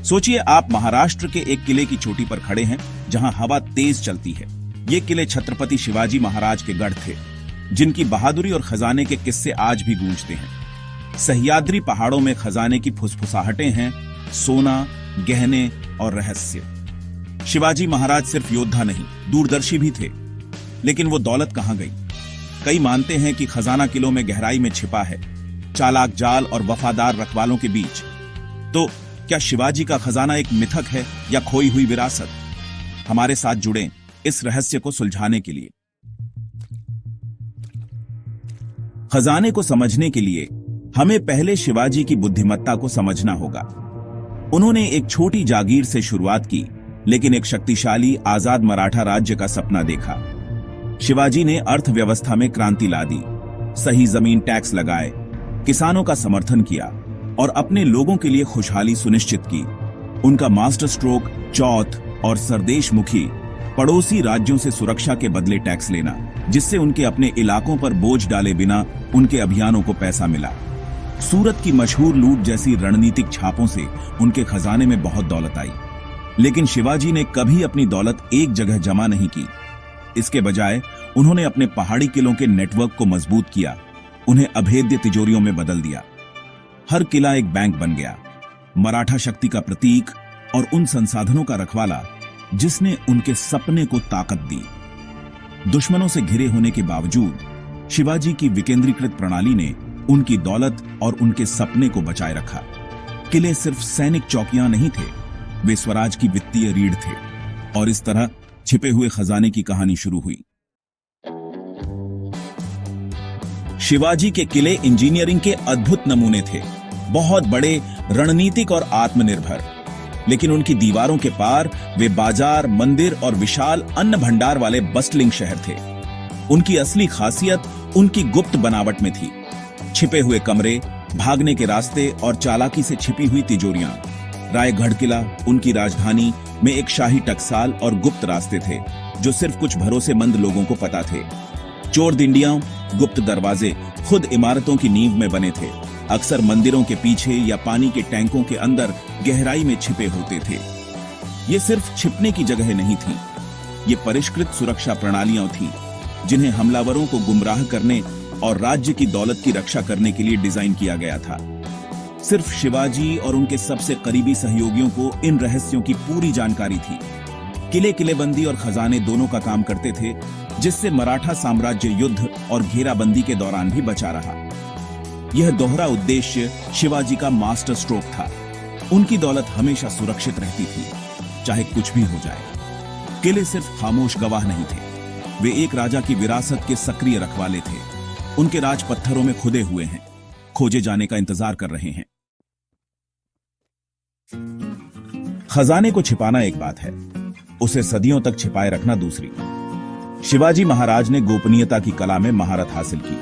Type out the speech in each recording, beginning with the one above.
सोचिए आप महाराष्ट्र के एक किले की चोटी पर खड़े हैं जहां हवा तेज चलती है। ये किले छत्रपति शिवाजी महाराज के गढ़ थे, जिनकी बहादुरी और खजाने के किस्से आज भी गूंजते हैं। सह्याद्री पहाड़ों में खजाने की फुसफुसाहटें हैं, सोना, गहने और रहस्य। शिवाजी महाराज सिर्फ योद्धा नहीं, दूरदर्शी भी थे। लेकिन वो दौलत कहां गई? कई मानते हैं कि खजाना किलों में गहराई में छिपा है, चालाक जाल और वफादार रखवालों के बीच। तो क्या शिवाजी का खजाना एक मिथक है या खोई हुई विरासत? हमारे साथ जुड़ें इस रहस्य को सुलझाने के लिए। खजाने को समझने के लिए हमें पहले शिवाजी की बुद्धिमत्ता को समझना होगा। उन्होंने एक छोटी जागीर से शुरुआत की, लेकिन एक शक्तिशाली आजाद मराठा राज्य का सपना देखा। शिवाजी ने अर्थव्यवस्था में क्रांति ला दी, सही जमीन टैक्स लगाए, किसानों का समर्थन किया और अपने लोगों के लिए खुशहाली सुनिश्चित की। उनका मास्टर स्ट्रोक चौथ और सरदेशमुखी, पड़ोसी राज्यों से सुरक्षा के बदले टैक्स लेना, जिससे उनके अपने इलाकों पर बोझ डाले बिना उनके अभियानों को पैसा मिला। सूरत की मशहूर लूट जैसी रणनीतिक छापों से उनके खजाने में बहुत दौलत आई। लेकिन शिवाजी ने कभी अपनी दौलत एक जगह जमा नहीं की। इसके बजाय उन्होंने अपने पहाड़ी किलों के नेटवर्क को मजबूत किया, उन्हें अभेद्य तिजोरियों में बदल दिया। हर किला एक बैंक बन गया, मराठा शक्ति का प्रतीक और उन संसाधनों का रखवाला जिसने उनके सपने को ताकत दी। दुश्मनों से घिरे होने के बावजूद शिवाजी की विकेंद्रीकृत प्रणाली ने उनकी दौलत और उनके सपने को बचाए रखा। किले सिर्फ सैनिक चौकियां नहीं थे, वे स्वराज की वित्तीय रीढ़ थे। और इस तरह छिपे हुए खजाने की कहानी शुरू हुई। शिवाजी के किले इंजीनियरिंग के अद्भुत नमूने थे, बहुत बड़े, रणनीतिक और आत्मनिर्भर। लेकिन उनकी दीवारों के पार वे बाजार, मंदिर और विशाल अन्न भंडार वाले बस्टलिंग शहर थे। उनकी असली खासियत उनकी गुप्त बनावट में थी। छिपे हुए कमरे, भागने के रास्ते और चालाकी से छिपी हुई तिजोरियां। रायगढ़ किला, उनकी राजधानी में एक शाही टकसाल और गुप्त रास्ते थे जो सिर्फ कुछ भरोसेमंद लोगों को पता थे। चोर दिंडियां, गुप्त दरवाजे खुद इमारतों की नींव में बने थे, अक्सर मंदिरों के पीछे या पानी के टैंकों के अंदर गहराई में छिपे होते थे। ये सिर्फ छिपने की जगह नहीं थी, ये परिष्कृत सुरक्षा प्रणालियां थीं जिन्हें हमलावरों को गुमराह करने और राज्य की दौलत की रक्षा करने के लिए डिजाइन किया गया था। सिर्फ शिवाजी और उनके सबसे करीबी सहयोगियों को इन रहस्यों की पूरी जानकारी थी। किले किलेबंदी और खजाने दोनों का काम करते थे, जिससे मराठा साम्राज्य युद्ध और घेराबंदी के दौरान भी बचा रहा। यह दोहरा उद्देश्य शिवाजी का मास्टर स्ट्रोक था। उनकी दौलत हमेशा सुरक्षित रहती थी, चाहे कुछ भी हो जाए। किले सिर्फ खामोश गवाह नहीं थे, वे एक राजा की विरासत के सक्रिय रखवाले थे। उनके राज पत्थरों में खुदे हुए हैं, खोजे जाने का इंतजार कर रहे हैं। खजाने को छिपाना एक बात है, उसे सदियों तक छिपाए रखना दूसरी। शिवाजी महाराज ने गोपनीयता की कला में महारत हासिल की,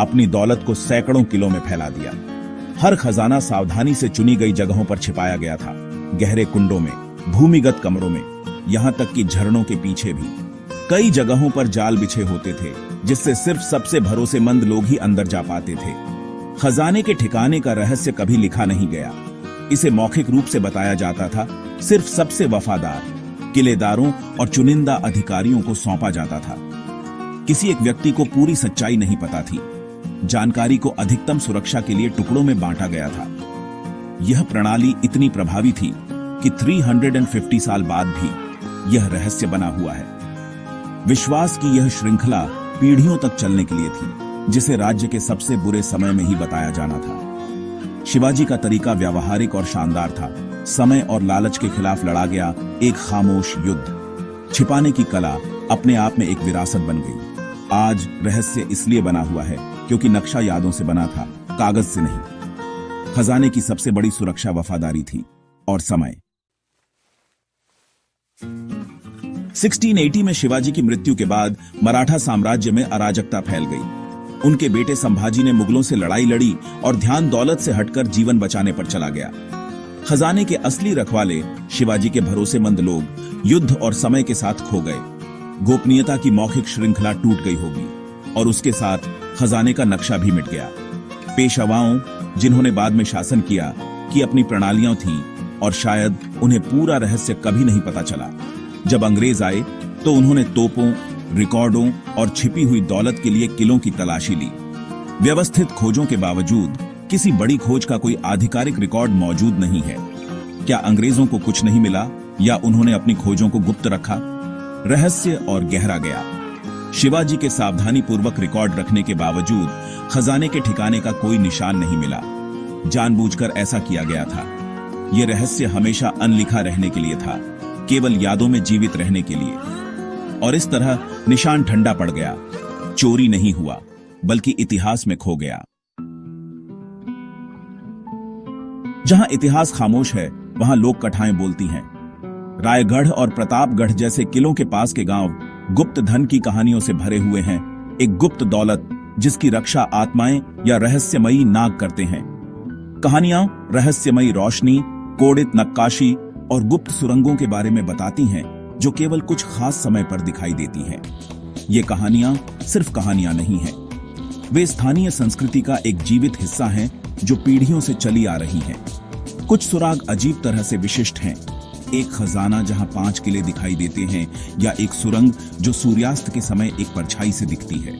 अपनी दौलत को सैकड़ों किलों में फैला दिया। हर खजाना सावधानी से चुनी गई जगहों पर छिपाया गया था, गहरे कुंडों में, भूमिगत कमरों में, यहां तक कि झरनों के पीछे भी। कई जगहों पर जाल बिछे होते थे, जिससे सिर्फ सबसे भरोसेमंद लोग ही अंदर जा पाते थे। खजाने के ठिकाने का रहस्य कभी लिखा नहीं गया, इसे मौखिक रूप से बताया जाता था। सिर्फ सबसे वफादार किलेदारों और चुनिंदा अधिकारियों को सौंपा जाता था। किसी एक व्यक्ति को पूरी सच्चाई नहीं पता थी। जानकारी को अधिकतम सुरक्षा के लिए टुकड़ों में बांटा गया था। यह प्रणाली इतनी प्रभावी थी कि 350 साल बाद भी यह रहस्य बना हुआ है। विश्वास की यह श्रृंखला पीढ़ियों तक चलने के लिए थी, जिसे राज्य के सबसे बुरे समय में ही बताया जाना था। शिवाजी का तरीका व्यावहारिक और शानदार था। समय और लालच के खिलाफ लड़ा गया एक खामोश युद्ध। छिपाने की कला अपने आप में एक विरासत बन गई। आज रहस्य इसलिए बना हुआ है क्योंकि नक्शा यादों से बना था, कागज से नहीं। खजाने की सबसे बड़ी सुरक्षा वफादारी थी और समय। 1680 में शिवाजी की मृत्यु के बाद मराठा साम्राज्य में अराजकता फैल गई। उनके बेटे संभाजी ने मुगलों से लड़ाई लड़ी और ध्यान दौलत से हटकर जीवन बचाने पर चला गया। खजाने के असली रखवाले, शिवाजी के भरोसेमंद लोग, युद्ध और समय के साथ खो गए। गोपनीयता की मौखिक श्रृंखला टूट गई होगी और उसके साथ खजाने का नक्शा भी मिट गया। पेशवाओं, जिन्होंने बाद में शासन किया, की अपनी प्रणालियां थीं, और शायद उन्हें पूरा रहस्य कभी नहीं पता चला। जब अंग्रेज आए तो उन्होंने तोपों, रिकॉर्डों और छिपी हुई दौलत के लिए किलों की तलाशी ली। व्यवस्थित खोजों के बावजूद किसी बड़ी खोज का कोई आधिकारिक रिकॉर्ड मौजूद नहीं है। क्या अंग्रेजों को कुछ नहीं मिला या उन्होंने अपनी खोजों को गुप्त रखा? रहस्य और गहरा गया। शिवाजी के सावधानी पूर्वक रिकॉर्ड रखने के बावजूद खजाने के ठिकाने का कोई निशान नहीं मिला। जानबूझकर ऐसा किया गया था। यह रहस्य हमेशा अनलिखा रहने के लिए था, केवल यादों में जीवित रहने के लिए। और इस तरह निशान ठंडा पड़ गया। चोरी नहीं हुआ, बल्कि इतिहास में खो गया। जहां इतिहास खामोश है, वहां लोक कथाएं बोलती हैं। रायगढ़ और प्रतापगढ़ जैसे किलों के पास के गांव गुप्त धन की कहानियों से भरे हुए हैं। एक गुप्त दौलत जिसकी रक्षा आत्माएं या रहस्यमयी नाग करते हैं। कहानियां रहस्यमयी रोशनी, कोडित नक्काशी और गुप्त सुरंगों के बारे में बताती हैं, जो केवल कुछ खास समय पर दिखाई देती हैं। ये कहानियां सिर्फ कहानियां नहीं हैं, वे स्थानीय संस्कृति का एक जीवित हिस्सा हैं जो पीढ़ियों से चली आ रही हैं। कुछ सुराग अजीब तरह से विशिष्ट हैं। एक खजाना जहां 5 किले दिखाई देते हैं, या एक सुरंग जो सूर्यास्त के समय एक परछाई से दिखती है।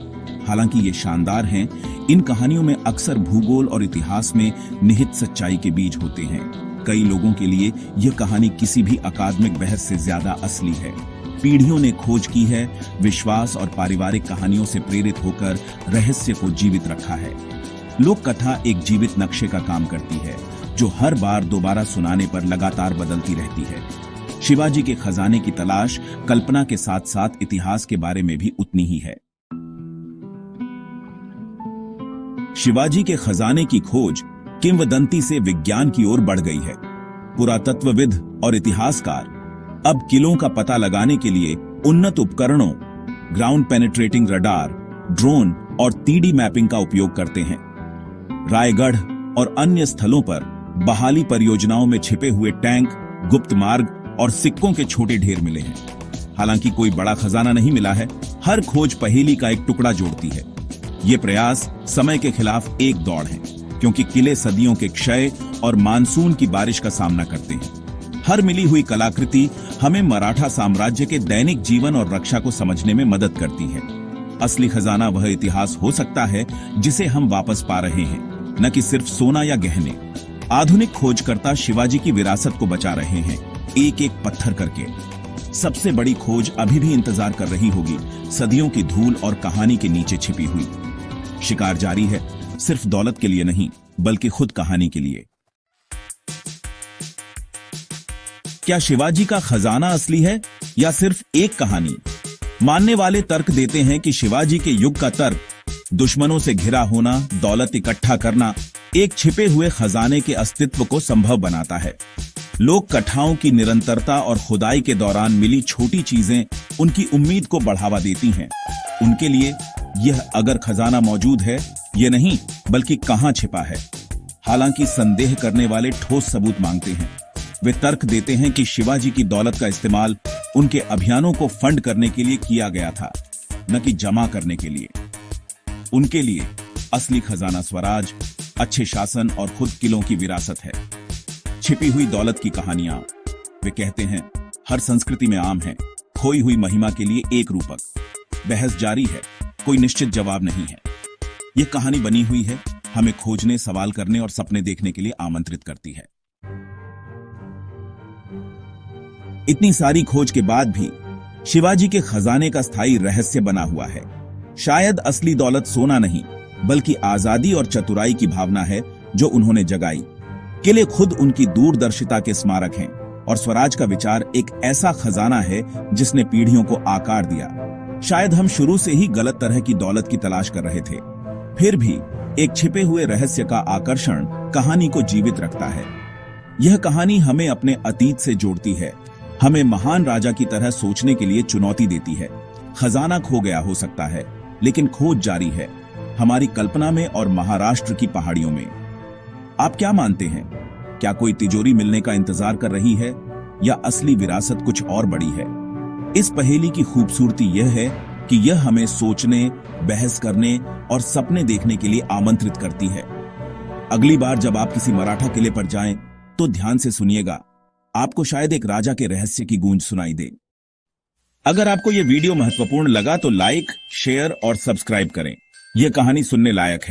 हालांकि ये शानदार हैं, इन कहानियों में अक्सर भूगोल और इतिहास में निहित सच्चाई के बीज होते हैं। कई लोगों के लिए यह कहानी किसी भी अकादमिक बहस से ज्यादा असली है। पीढ़ियों ने खोज की है, विश्वास और पारिवारिक कहानियों से प्रेरित होकर रहस्य को जीवित रखा है। लोक कथा एक जीवित नक्शे का काम करती है, जो हर बार दोबारा सुनाने पर लगातार बदलती रहती है। शिवाजी के खजाने की तलाश कल्पना के साथ साथ इतिहास के बारे में भी उतनी ही है। शिवाजी के खजाने की खोज किंवदंती से विज्ञान की ओर बढ़ गई है। पुरातत्वविद और इतिहासकार अब किलों का पता लगाने के लिए उन्नत उपकरणों, ग्राउंड पेनिट्रेटिंग रडार, ड्रोन और 3D मैपिंग का उपयोग करते हैं। रायगढ़ और अन्य स्थलों पर बहाली परियोजनाओं में छिपे हुए टैंक, गुप्त मार्ग और सिक्कों के छोटे ढेर मिले हैं। हालांकि कोई बड़ा खजाना नहीं मिला है, हर खोज पहेली का एक टुकड़ा जोड़ती है। ये प्रयास समय के खिलाफ एक दौड़ है, क्योंकि किले सदियों के क्षय और मानसून की बारिश का सामना करते हैं। हर मिली हुई कलाकृति हमें मराठा साम्राज्य के दैनिक जीवन और रक्षा को समझने में मदद करती है। असली खजाना वह इतिहास हो सकता है जिसे हम वापस पा रहे हैं, न कि सिर्फ सोना या गहने। आधुनिक खोजकर्ता शिवाजी की विरासत को बचा रहे हैं, एक एक पत्थर करके। सबसे बड़ी खोज अभी भी इंतजार कर रही होगी, सदियों की धूल और कहानी के नीचे छिपी हुई। शिकार जारी है, सिर्फ दौलत के लिए नहीं, बल्कि खुद कहानी के लिए। क्या शिवाजी का खजाना असली है या सिर्फ एक कहानी? मानने वाले तर्क देते हैं कि शिवाजी के युग का तर्क दुश्मनों से घिरा होना, दौलत इकट्ठा करना, एक छिपे हुए खजाने के अस्तित्व को संभव बनाता है। लोक कथाओं की निरंतरता और खुदाई के दौरान मिली छोटी चीजें उनकी उम्मीद को बढ़ावा देती हैं। उनके लिए यह अगर खजाना मौजूद है, ये नहीं बल्कि कहां छिपा है। हालांकि संदेह करने वाले ठोस सबूत मांगते हैं। वे तर्क देते हैं कि शिवाजी की दौलत का इस्तेमाल उनके अभियानों को फंड करने के लिए किया गया था, न कि जमा करने के लिए। उनके लिए असली खजाना स्वराज, अच्छे शासन और खुद किलों की विरासत है। छिपी हुई दौलत की कहानियां, वे कहते हैं, हर संस्कृति में आम है। खोई हुई महिमा के लिए एक रूपक। बहस जारी है, कोई निश्चित जवाब नहीं है। यह कहानी बनी हुई है, हमें खोजने, सवाल करने और सपने देखने के लिए आमंत्रित करती है। इतनी सारी खोज के बाद भी शिवाजी के खजाने का स्थायी रहस्य बना हुआ है। शायद असली दौलत सोना नहीं, बल्कि आजादी और चतुराई की भावना है जो उन्होंने जगाई। किले खुद उनकी दूरदर्शिता के स्मारक हैं, और स्वराज का विचार एक ऐसा खजाना है जिसने पीढ़ियों को आकार दिया। शायद हम शुरू से ही गलत तरह की दौलत की तलाश कर रहे थे, फिर भी एक छिपे हुए रहस्य का आकर्षण कहानी को जीवित रखता है। यह कहानी हमें अपने अतीत से जोड़ती है, हमें महान राजा की तरह सोचने के लिए चुनौती देती है। खजाना खो गया हो सकता है, लेकिन खोज जारी है, हमारी कल्पना में और महाराष्ट्र की पहाड़ियों में। आप क्या मानते हैं? क्या कोई तिजोरी मिलने का इंतजार कर रही है, या असली विरासत कुछ और बड़ी है? इस पहेली की खूबसूरती यह है कि यह हमें सोचने, बहस करने और सपने देखने के लिए आमंत्रित करती है। अगली बार जब आप किसी मराठा किले पर जाएं, तो ध्यान से सुनिएगा, आपको शायद एक राजा के रहस्य की गूंज सुनाई दे। अगर आपको यह वीडियो महत्वपूर्ण लगा तो लाइक, शेयर और सब्सक्राइब करें। यह कहानी सुनने लायक है।